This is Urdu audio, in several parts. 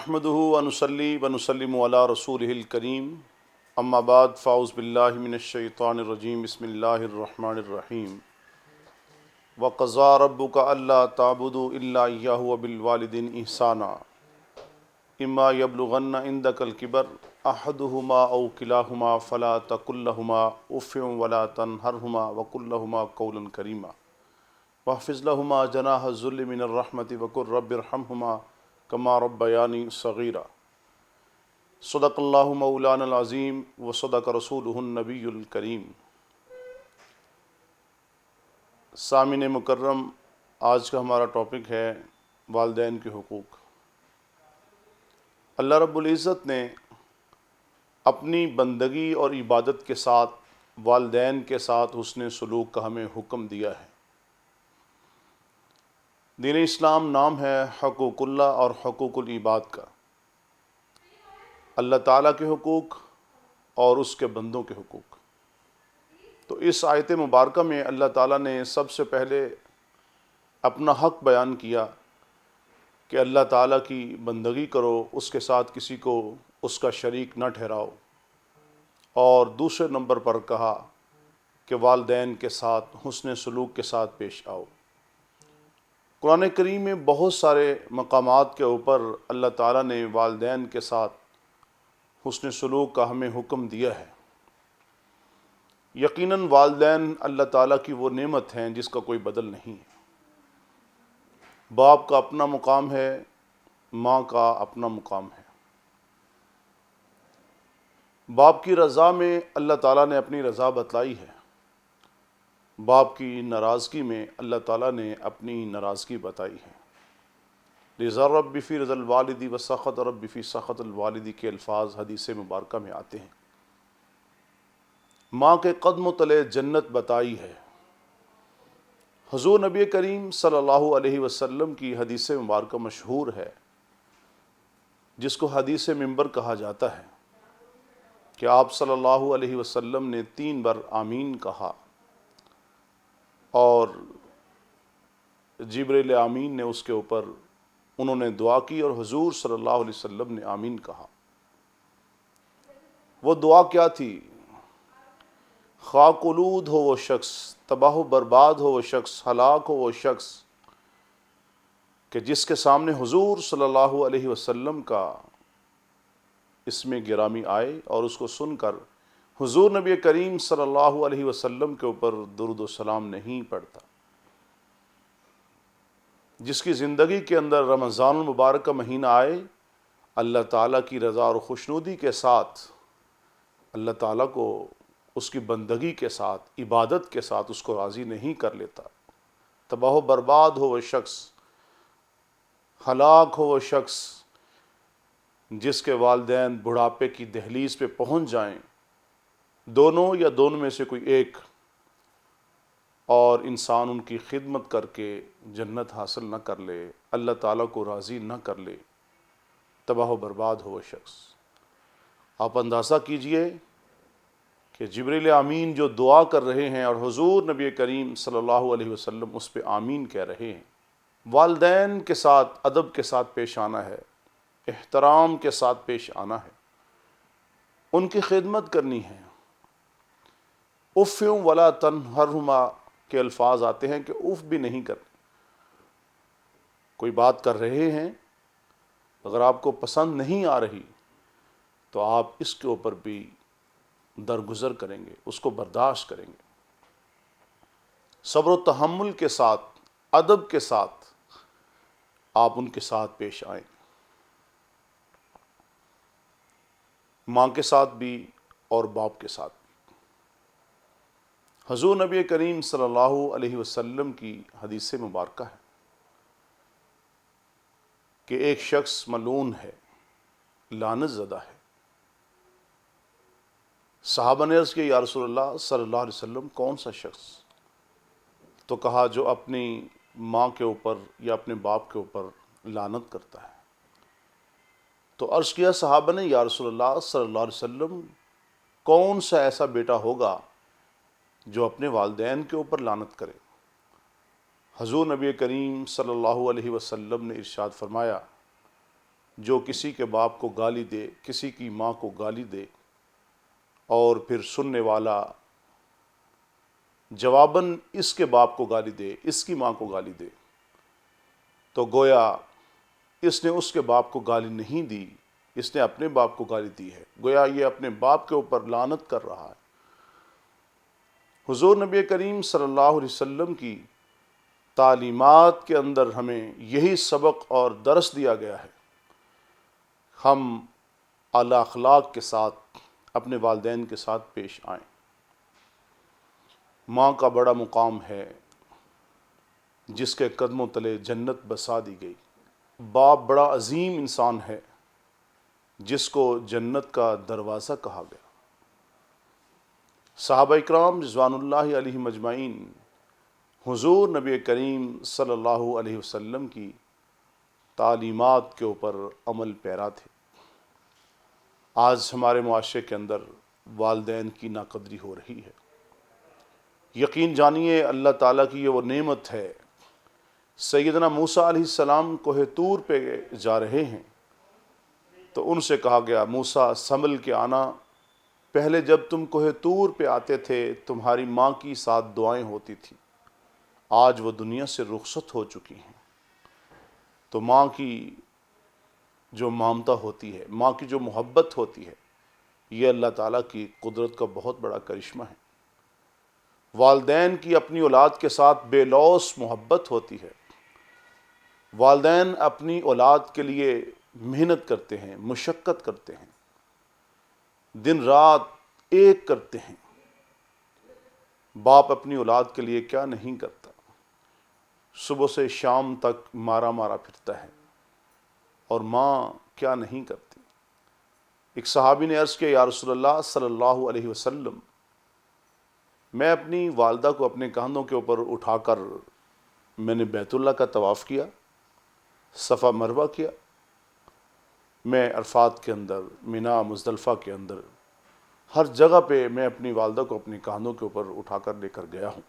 نحمده ونصلي ونسلم على رسوله الكريم اما بعد فاعوذ باللہ من الشیطان الرجیم بسم اللہ الرحمن الرحیم وقضى ربك الا تعبدوا الا اياه وبالوالدين احسانا اما يبلغن عندك الكبر احدهما او كلاهما فلا تقل لهما اف ولا تنهرهما وقل لهما قولا كريما واحفظ لهما جناح الذل من الرحمة وقل رب ارحمهما کما ربیانی صغیرا صدق اللہ مولانا العظیم وصدق رسولہ النبی الکریم۔ سامعین مکرم، آج کا ہمارا ٹاپک ہے والدین کے حقوق۔ اللہ رب العزت نے اپنی بندگی اور عبادت کے ساتھ والدین کے ساتھ حسن سلوک کا ہمیں حکم دیا ہے۔ دین اسلام نام ہے حقوق اللہ اور حقوق العباد کا، اللہ تعالیٰ کے حقوق اور اس کے بندوں کے حقوق۔ تو اس آیت مبارکہ میں اللہ تعالیٰ نے سب سے پہلے اپنا حق بیان کیا کہ اللہ تعالیٰ کی بندگی کرو، اس کے ساتھ کسی کو اس کا شریک نہ ٹھہراؤ، اور دوسرے نمبر پر کہا کہ والدین کے ساتھ حسن سلوک کے ساتھ پیش آؤ۔ قرآن کریم میں بہت سارے مقامات کے اوپر اللہ تعالیٰ نے والدین کے ساتھ حسن سلوک کا ہمیں حکم دیا ہے۔ یقیناً والدین اللہ تعالیٰ کی وہ نعمت ہیں جس کا کوئی بدل نہیں ہے۔ باپ کا اپنا مقام ہے، ماں کا اپنا مقام ہے۔ باپ کی رضا میں اللہ تعالیٰ نے اپنی رضا بتلائی ہے، باپ کی ناراضگی میں اللہ تعالیٰ نے اپنی ناراضگی بتائی ہے۔ رضا رب فی رضا الوالدی و سخط رب فی سخط الوالدی کے الفاظ حدیث مبارکہ میں آتے ہیں۔ ماں کے قدم تلے جنت بتائی ہے۔ حضور نبی کریم صلی اللہ علیہ وسلم کی حدیث مبارکہ مشہور ہے، جس کو حدیث منبر کہا جاتا ہے، کہ آپ صلی اللہ علیہ وسلم نے 3 بار آمین کہا، اور جبریل آمین نے اس کے اوپر انہوں نے دعا کی، اور حضور صلی اللہ علیہ وسلم نے آمین کہا۔ وہ دعا کیا تھی؟ خاک آلود ہو وہ شخص، تباہ و برباد ہو وہ شخص، ہلاک ہو وہ شخص کہ جس کے سامنے حضور صلی اللہ علیہ وسلم کا اسم گرامی آئے اور اس کو سن کر حضور نبی کریم صلی اللہ علیہ وسلم کے اوپر درود و سلام نہیں پڑھتا۔ جس کی زندگی کے اندر رمضان المبارک کا مہینہ آئے، اللہ تعالیٰ کی رضا اور خوشنودی کے ساتھ اللہ تعالیٰ کو اس کی بندگی کے ساتھ، عبادت کے ساتھ اس کو راضی نہیں کر لیتا، تباہ و برباد ہو وہ شخص، ہلاک ہو وہ شخص جس کے والدین بڑھاپے کی دہلیز پہ پہنچ جائیں، دونوں یا دونوں میں سے کوئی ایک، اور انسان ان کی خدمت کر کے جنت حاصل نہ کر لے، اللہ تعالیٰ کو راضی نہ کر لے، تباہ و برباد ہو وہ شخص۔ آپ اندازہ کیجئے کہ جبریل آمین جو دعا کر رہے ہیں اور حضور نبی کریم صلی اللہ علیہ وسلم اس پہ آمین کہہ رہے ہیں۔ والدین کے ساتھ ادب کے ساتھ پیش آنا ہے، احترام کے ساتھ پیش آنا ہے، ان کی خدمت کرنی ہے۔ اف ولا تنہرہما کے الفاظ آتے ہیں کہ اف بھی نہیں کرنا۔ کوئی بات کر رہے ہیں، اگر آپ کو پسند نہیں آ رہی تو آپ اس کے اوپر بھی درگزر کریں گے، اس کو برداشت کریں گے، صبر و تحمل کے ساتھ، ادب کے ساتھ آپ ان کے ساتھ پیش آئیں۔ ماں کے ساتھ بھی اور باپ کے ساتھ بھی۔ حضور نبی کریم صلی اللہ علیہ وسلم کی حدیث مبارکہ ہے کہ ایک شخص ملعون ہے، لعنت زدہ ہے۔ صحابہ نے عرض کیا، یا رسول اللہ صلی اللہ علیہ وسلم کون سا شخص؟ تو کہا جو اپنی ماں کے اوپر یا اپنے باپ کے اوپر لعنت کرتا ہے۔ تو عرض کیا صحابہ نے، یا رسول اللہ صلی اللہ علیہ وسلم کون سا ایسا بیٹا ہوگا جو اپنے والدین کے اوپر لعنت کرے؟ حضور نبی کریم صلی اللہ علیہ وسلم نے ارشاد فرمایا، جو کسی کے باپ کو گالی دے، کسی کی ماں کو گالی دے، اور پھر سننے والا جواباً اس کے باپ کو گالی دے، اس کی ماں کو گالی دے، تو گویا اس نے اس کے باپ کو گالی نہیں دی، اس نے اپنے باپ کو گالی دی ہے، گویا یہ اپنے باپ کے اوپر لعنت کر رہا ہے۔ حضور نبی کریم صلی اللہ علیہ وسلم کی تعلیمات کے اندر ہمیں یہی سبق اور درس دیا گیا ہے، ہم اعلی اخلاق کے ساتھ اپنے والدین کے ساتھ پیش آئیں۔ ماں کا بڑا مقام ہے جس کے قدموں تلے جنت بسا دی گئی۔ باپ بڑا عظیم انسان ہے جس کو جنت کا دروازہ کہا گیا۔ صحابہ اکرام رضوان اللہ علیہم اجمعین حضور نبی کریم صلی اللہ علیہ وسلم کی تعلیمات کے اوپر عمل پیرا تھے۔ آج ہمارے معاشرے کے اندر والدین کی ناقدری ہو رہی ہے۔ یقین جانیے اللہ تعالیٰ کی یہ وہ نعمت ہے۔ سیدنا موسیٰ علیہ السلام کوہ طور پہ جا رہے ہیں تو ان سے کہا گیا، موسیٰ سنبھل کے آنا، پہلے جب تم کوہ طور پہ آتے تھے تمہاری ماں کی 7 دعائیں ہوتی تھیں، آج وہ دنیا سے رخصت ہو چکی ہیں۔ تو ماں کی جو ممتا ہوتی ہے، ماں کی جو محبت ہوتی ہے، یہ اللہ تعالیٰ کی قدرت کا بہت بڑا کرشمہ ہے۔ والدین کی اپنی اولاد کے ساتھ بے لوث محبت ہوتی ہے۔ والدین اپنی اولاد کے لیے محنت کرتے ہیں، مشقت کرتے ہیں، دن رات ایک کرتے ہیں۔ باپ اپنی اولاد کے لیے کیا نہیں کرتا، صبح سے شام تک مارا مارا پھرتا ہے، اور ماں کیا نہیں کرتی۔ ایک صحابی نے عرض کیا، یا رسول اللہ صلی اللہ علیہ وسلم، میں اپنی والدہ کو اپنے کاندھوں کے اوپر اٹھا کر میں نے بیت اللہ کا طواف کیا، صفا مروہ کیا، میں عرفات کے اندر، مینا، مزدلفہ کے اندر، ہر جگہ پہ میں اپنی والدہ کو اپنے کاندھوں کے اوپر اٹھا کر لے کر گیا ہوں،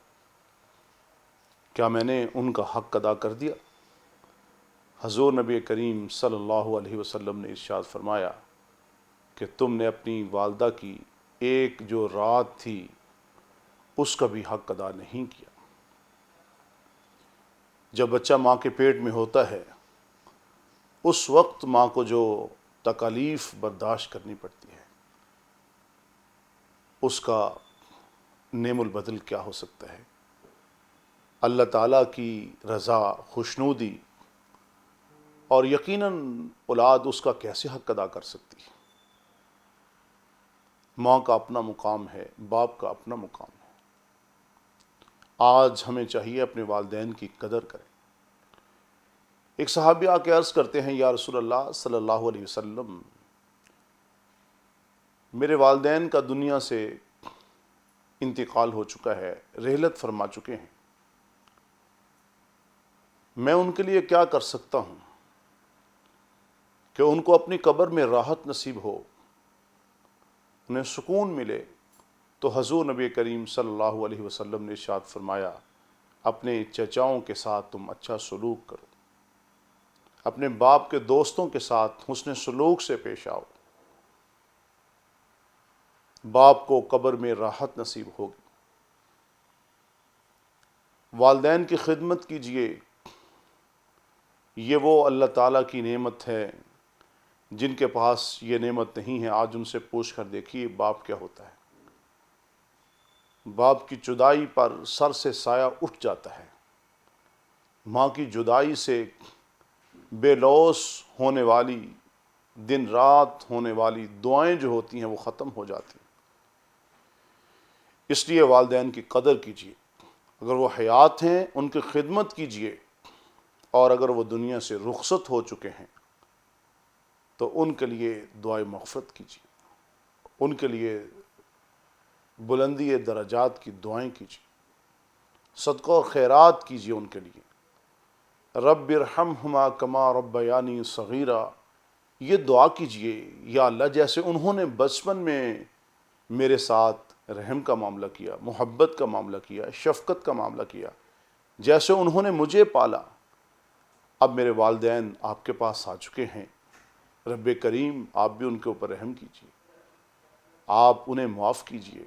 کیا میں نے ان کا حق ادا کر دیا؟ حضور نبی کریم صلی اللہ علیہ وسلم نے ارشاد فرمایا کہ تم نے اپنی والدہ کی ایک جو رات تھی اس کا بھی حق ادا نہیں کیا۔ جب بچہ ماں کے پیٹ میں ہوتا ہے اس وقت ماں کو جو تکالیف برداشت کرنی پڑتی ہے، اس کا نعم البدل کیا ہو سکتا ہے؟ اللہ تعالیٰ کی رضا، خوشنودی اور یقیناً اولاد اس کا کیسے حق ادا کر سکتی ہے؟ ماں کا اپنا مقام ہے، باپ کا اپنا مقام ہے۔ آج ہمیں چاہیے اپنے والدین کی قدر کریں۔ ایک صحابی آ کے عرض کرتے ہیں، یا رسول اللہ صلی اللہ علیہ وسلم، میرے والدین کا دنیا سے انتقال ہو چکا ہے، رحلت فرما چکے ہیں، میں ان کے لیے کیا کر سکتا ہوں کہ ان کو اپنی قبر میں راحت نصیب ہو، انہیں سکون ملے؟ تو حضور نبی کریم صلی اللہ علیہ وسلم نے ارشاد فرمایا، اپنے چچاؤں کے ساتھ تم اچھا سلوک کرو، اپنے باپ کے دوستوں کے ساتھ حسن سلوک سے پیش آؤ، باپ کو قبر میں راحت نصیب ہوگی۔ والدین کی خدمت کیجئے، یہ وہ اللہ تعالیٰ کی نعمت ہے جن کے پاس یہ نعمت نہیں ہے۔ آج ان سے پوچھ کر دیکھیے باپ کیا ہوتا ہے۔ باپ کی جدائی پر سر سے سایہ اٹھ جاتا ہے، ماں کی جدائی سے بے لوث ہونے والی، دن رات ہونے والی دعائیں جو ہوتی ہیں وہ ختم ہو جاتی ہیں۔ اس لیے والدین کی قدر کیجیے، اگر وہ حیات ہیں ان کی خدمت کیجیے، اور اگر وہ دنیا سے رخصت ہو چکے ہیں تو ان کے لیے دعائے مغفرت کیجیے، ان کے لیے بلندی درجات کی دعائیں کیجیے، صدقہ و خیرات کیجیے ان کے لیے۔ رب ارحمہما کما ربیانی صغیرا، یہ دعا کیجیے، یا اللہ جیسے انہوں نے بچپن میں میرے ساتھ رحم کا معاملہ کیا، محبت کا معاملہ کیا، شفقت کا معاملہ کیا، جیسے انہوں نے مجھے پالا، اب میرے والدین آپ کے پاس آ چکے ہیں، رب کریم آپ بھی ان کے اوپر رحم کیجیے، آپ انہیں معاف کیجیے،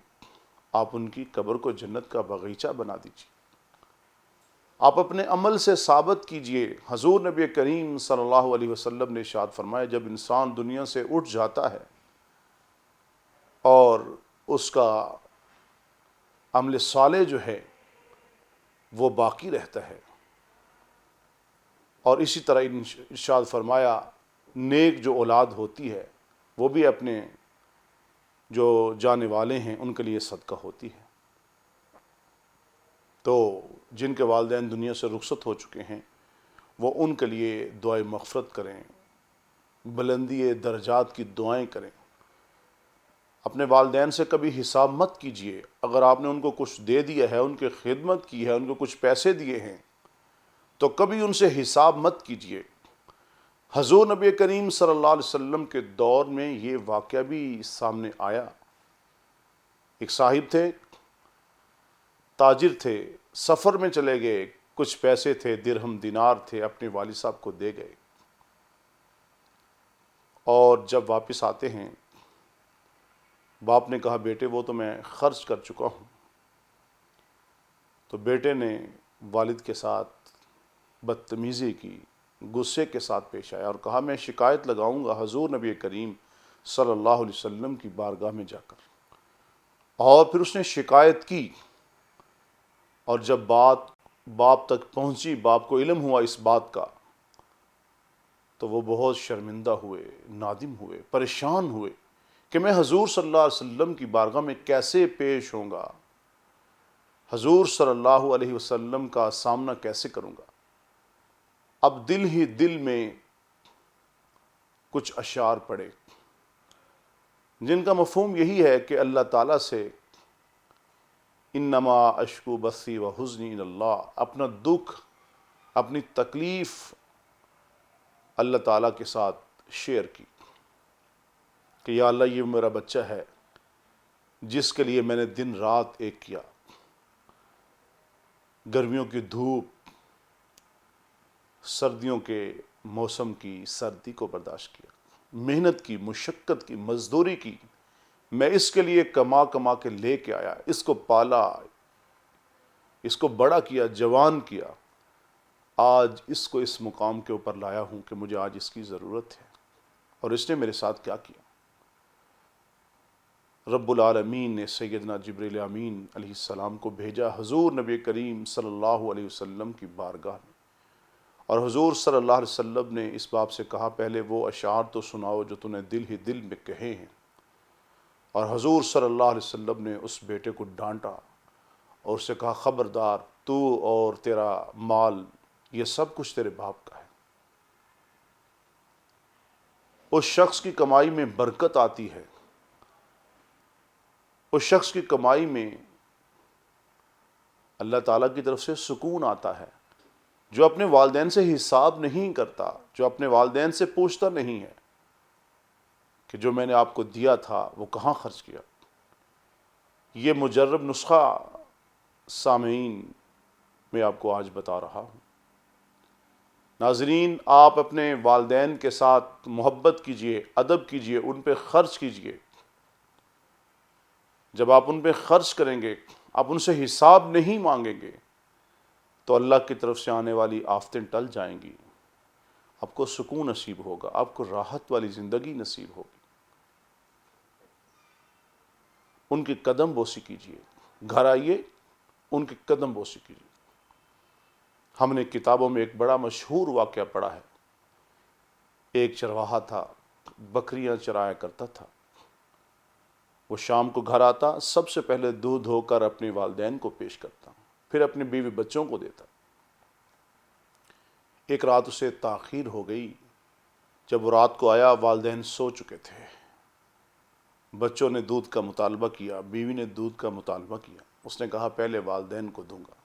آپ ان کی قبر کو جنت کا باغیچہ بنا دیجیے، آپ اپنے عمل سے ثابت کیجیے۔ حضور نبی کریم صلی اللہ علیہ وسلم نے ارشاد فرمایا، جب انسان دنیا سے اٹھ جاتا ہے اور اس کا عمل صالح جو ہے وہ باقی رہتا ہے، اور اسی طرح ارشاد فرمایا نیک جو اولاد ہوتی ہے وہ بھی اپنے جو جانے والے ہیں ان کے لیے صدقہ ہوتی ہے۔ تو جن کے والدین دنیا سے رخصت ہو چکے ہیں وہ ان کے لیے دعائے مغفرت کریں، بلندی درجات کی دعائیں کریں۔ اپنے والدین سے کبھی حساب مت کیجیے، اگر آپ نے ان کو کچھ دے دیا ہے، ان کی خدمت کی ہے، ان کو کچھ پیسے دیے ہیں تو کبھی ان سے حساب مت کیجیے۔ حضور نبی کریم صلی اللہ علیہ وسلم کے دور میں یہ واقعہ بھی سامنے آیا۔ ایک صاحب تھے، تاجر تھے، سفر میں چلے گئے، کچھ پیسے تھے، درہم دینار تھے، اپنے والد صاحب کو دے گئے، اور جب واپس آتے ہیں باپ نے کہا بیٹے وہ تو میں خرچ کر چکا ہوں۔ تو بیٹے نے والد کے ساتھ بدتمیزی کی، غصے کے ساتھ پیش آیا اور کہا میں شکایت لگاؤں گا حضور نبی کریم صلی اللہ علیہ وسلم کی بارگاہ میں جا کر۔ اور پھر اس نے شکایت کی، اور جب بات باپ تک پہنچی، باپ کو علم ہوا اس بات کا، تو وہ بہت شرمندہ ہوئے، نادم ہوئے، پریشان ہوئے کہ میں حضور صلی اللہ علیہ وسلم کی بارگاہ میں کیسے پیش ہوں گا، حضور صلی اللہ علیہ وسلم کا سامنا کیسے کروں گا۔ اب دل ہی دل میں کچھ اشعار پڑے جن کا مفہوم یہی ہے کہ اللہ تعالیٰ سے انما اشکو بثی و حزنی الی اللہ، اپنا دکھ، اپنی تکلیف اللہ تعالیٰ کے ساتھ شیئر کی کہ یا اللہ یہ میرا بچہ ہے جس کے لیے میں نے دن رات ایک کیا، گرمیوں کی دھوپ، سردیوں کے موسم کی سردی کو برداشت کیا، محنت کی، مشقت کی، مزدوری کی، میں اس کے لیے کما کما کے لے کے آیا، اس کو پالا، اس کو بڑا کیا، جوان کیا، آج اس کو اس مقام کے اوپر لایا ہوں کہ مجھے آج اس کی ضرورت ہے، اور اس نے میرے ساتھ کیا کیا۔ رب العالمین نے سیدنا جبریل امین علیہ السلام کو بھیجا حضور نبی کریم صلی اللہ علیہ وسلم کی بارگاہ میں، اور حضور صلی اللہ علیہ وسلم نے اس باب سے کہا پہلے وہ اشعار تو سناؤ جو تو نے دل ہی دل میں کہے ہیں، اور حضور صلی اللہ علیہ وسلم نے اس بیٹے کو ڈانٹا اور اسے کہا خبردار، تو اور تیرا مال یہ سب کچھ تیرے باپ کا ہے۔ اس شخص کی کمائی میں برکت آتی ہے، اس شخص کی کمائی میں اللہ تعالیٰ کی طرف سے سکون آتا ہے، جو اپنے والدین سے حساب نہیں کرتا، جو اپنے والدین سے پوچھتا نہیں ہے کہ جو میں نے آپ کو دیا تھا وہ کہاں خرچ کیا۔ یہ مجرب نسخہ سامعین میں آپ کو آج بتا رہا ہوں۔ ناظرین، آپ اپنے والدین کے ساتھ محبت کیجئے، ادب کیجئے، ان پہ خرچ کیجئے۔ جب آپ ان پہ خرچ کریں گے، آپ ان سے حساب نہیں مانگیں گے تو اللہ کی طرف سے آنے والی آفتیں ٹل جائیں گی، آپ کو سکون نصیب ہوگا، آپ کو راحت والی زندگی نصیب ہوگی۔ ان کی قدم بوسی کیجئے، گھر آئیے ان کی قدم بوسی کیجئے۔ ہم نے کتابوں میں ایک بڑا مشہور واقعہ پڑھا ہے، ایک چرواہا تھا، بکریاں چرایا کرتا تھا، وہ شام کو گھر آتا، سب سے پہلے دودھ دھو کر اپنے والدین کو پیش کرتا، پھر اپنے بیوی بچوں کو دیتا۔ ایک رات اسے تاخیر ہو گئی، جب وہ رات کو آیا والدین سو چکے تھے، بچوں نے دودھ کا مطالبہ کیا، بیوی نے دودھ کا مطالبہ کیا، اس نے کہا پہلے والدین کو دوں گا۔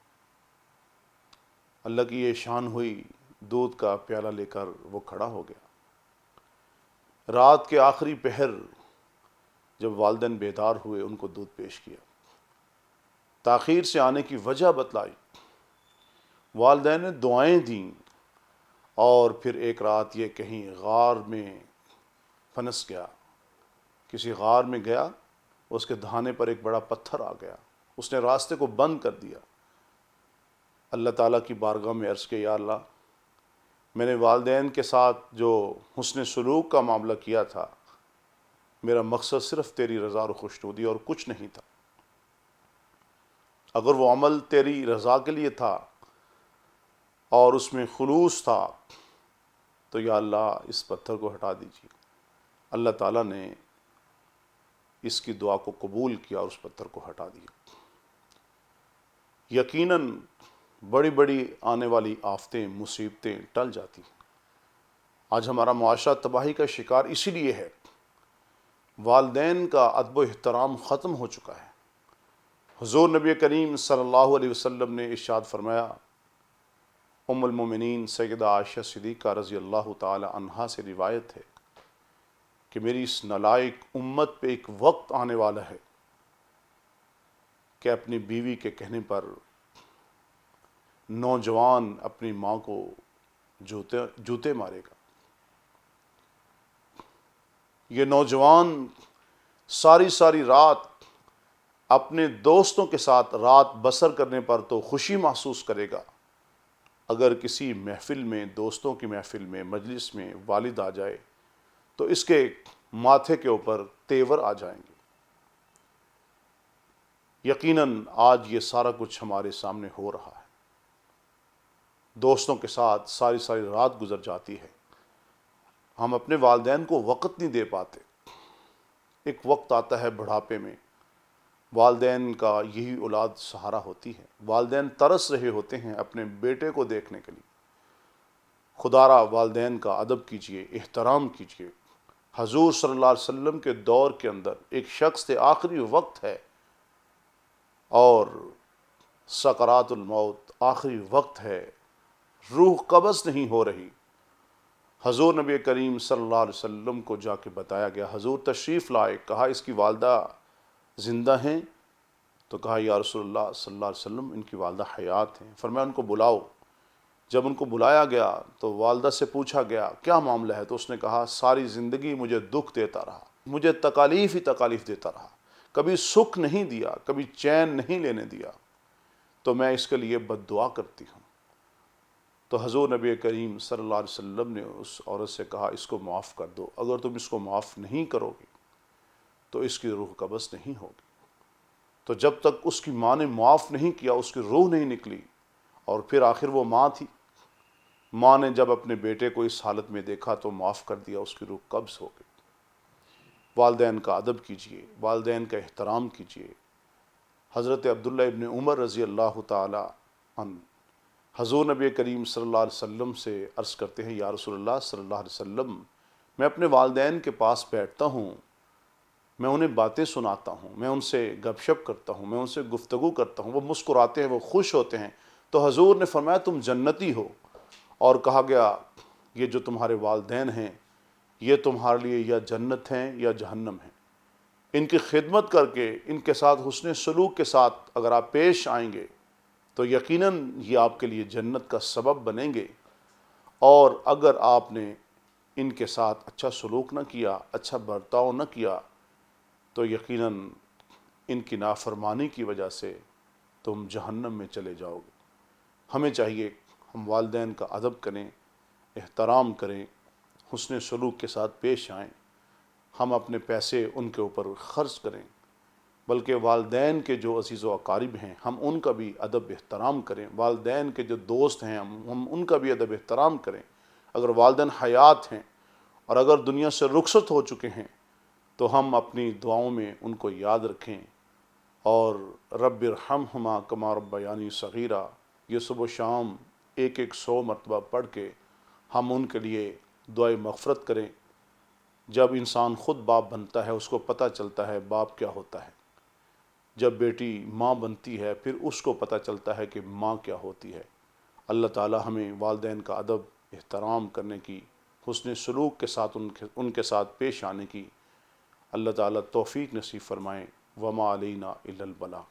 اللہ کی یہ شان ہوئی، دودھ کا پیالہ لے کر وہ کھڑا ہو گیا۔ رات کے آخری پہر جب والدین بیدار ہوئے ان کو دودھ پیش کیا، تاخیر سے آنے کی وجہ بتلائی، والدین نے دعائیں دیں، اور پھر ایک رات یہ کہیں غار میں پھنس گیا، کسی غار میں گیا، اس کے دہانے پر ایک بڑا پتھر آ گیا، اس نے راستے کو بند کر دیا۔ اللہ تعالیٰ کی بارگاہ میں عرض کیا، یا اللہ، میں نے والدین کے ساتھ جو حسن سلوک کا معاملہ کیا تھا، میرا مقصد صرف تیری رضا اور خوشنودی اور کچھ نہیں تھا۔ اگر وہ عمل تیری رضا کے لیے تھا اور اس میں خلوص تھا تو یا اللہ اس پتھر کو ہٹا دیجیے۔ اللہ تعالیٰ نے اس کی دعا کو قبول کیا اور اس پتھر کو ہٹا دیا۔ یقیناً بڑی بڑی آنے والی آفتیں، مصیبتیں ٹل جاتی ہیں۔ آج ہمارا معاشرہ تباہی کا شکار اسی لیے ہے، والدین کا ادب و احترام ختم ہو چکا ہے۔ حضور نبی کریم صلی اللہ علیہ وسلم نے ارشاد فرمایا، ام المومنین سیدہ عائشہ صدیقہ رضی اللہ تعالی عنہا سے روایت ہے کہ میری اس نالائق امت پہ ایک وقت آنے والا ہے کہ اپنی بیوی کے کہنے پر نوجوان اپنی ماں کو جوتے مارے گا۔ یہ نوجوان ساری ساری رات اپنے دوستوں کے ساتھ رات بسر کرنے پر تو خوشی محسوس کرے گا، اگر کسی محفل میں، دوستوں کی محفل میں، مجلس میں والد آ جائے تو اس کے ماتھے کے اوپر تیور آ جائیں گے۔ یقیناً آج یہ سارا کچھ ہمارے سامنے ہو رہا ہے۔ دوستوں کے ساتھ ساری ساری رات گزر جاتی ہے، ہم اپنے والدین کو وقت نہیں دے پاتے۔ ایک وقت آتا ہے بڑھاپے میں، والدین کا یہی اولاد سہارا ہوتی ہے، والدین ترس رہے ہوتے ہیں اپنے بیٹے کو دیکھنے کے لیے۔ خدا را والدین کا ادب کیجئے، احترام کیجئے۔ حضور صلی اللہ علیہ وسلم کے دور کے اندر ایک شخص تھے، آخری وقت ہے اور سکرات الموت، آخری وقت ہے، روح قبض نہیں ہو رہی۔ حضور نبی کریم صلی اللہ علیہ وسلم کو جا کے بتایا گیا، حضور تشریف لائے، کہا اس کی والدہ زندہ ہیں؟ تو کہا یا رسول اللہ صلی اللہ علیہ وسلم ان کی والدہ حیات ہیں۔ فرمایا ان کو بلاؤ۔ جب ان کو بلایا گیا تو والدہ سے پوچھا گیا کیا معاملہ ہے؟ تو اس نے کہا ساری زندگی مجھے دکھ دیتا رہا، مجھے تکالیف ہی تکالیف دیتا رہا، کبھی سکھ نہیں دیا، کبھی چین نہیں لینے دیا، تو میں اس کے لیے بد دعا کرتی ہوں۔ تو حضور نبی کریم صلی اللہ علیہ وسلم نے اس عورت سے کہا اس کو معاف کر دو، اگر تم اس کو معاف نہیں کرو گی تو اس کی روح قبض نہیں ہوگی۔ تو جب تک اس کی ماں نے معاف نہیں کیا اس کی روح نہیں نکلی، اور پھر آخر وہ ماں تھی، ماں نے جب اپنے بیٹے کو اس حالت میں دیکھا تو معاف کر دیا، اس کی روح قبض ہو گئی۔ والدین کا ادب کیجئے، والدین کا احترام کیجئے۔ حضرت عبداللہ ابن عمر رضی اللہ تعالی عنہ حضور نبی کریم صلی اللہ علیہ وسلم سے عرض کرتے ہیں، یا رسول اللہ صلی اللہ علیہ وسلم، میں اپنے والدین کے پاس بیٹھتا ہوں، میں انہیں باتیں سناتا ہوں، میں ان سے گپ شپ کرتا ہوں، میں ان سے گفتگو کرتا ہوں، وہ مسکراتے ہیں، وہ خوش ہوتے ہیں۔ تو حضور نے فرمایا تم جنتی ہو، اور کہا گیا یہ جو تمہارے والدین ہیں یہ تمہارے لیے یا جنت ہیں یا جہنم ہیں۔ ان کی خدمت کر کے، ان کے ساتھ حسن سلوک کے ساتھ اگر آپ پیش آئیں گے تو یقیناً یہ آپ کے لیے جنت کا سبب بنیں گے، اور اگر آپ نے ان کے ساتھ اچھا سلوک نہ کیا، اچھا برتاؤ نہ کیا تو یقیناً ان کی نافرمانی کی وجہ سے تم جہنم میں چلے جاؤ گے۔ ہمیں چاہیے ہم والدین کا ادب کریں، احترام کریں، حسن سلوک کے ساتھ پیش آئیں، ہم اپنے پیسے ان کے اوپر خرچ کریں، بلکہ والدین کے جو عزیز و اقارب ہیں ہم ان کا بھی ادب احترام کریں، والدین کے جو دوست ہیں ہم ان کا بھی ادب احترام کریں۔ اگر والدین حیات ہیں اور اگر دنیا سے رخصت ہو چکے ہیں تو ہم اپنی دعاؤں میں ان کو یاد رکھیں، اور رب ارحمہما کما ربیانی صغیرہ یہ صبح و شام 100 مرتبہ پڑھ کے ہم ان کے لیے دعائے مغفرت کریں۔ جب انسان خود باپ بنتا ہے اس کو پتہ چلتا ہے باپ کیا ہوتا ہے، جب بیٹی ماں بنتی ہے پھر اس کو پتہ چلتا ہے کہ ماں کیا ہوتی ہے۔ اللہ تعالی ہمیں والدین کا ادب احترام کرنے کی، حسن سلوک کے ساتھ ان کے ساتھ پیش آنے کی اللہ تعالی توفیق نصیب فرمائیں۔ وما علینا الا البلاغ۔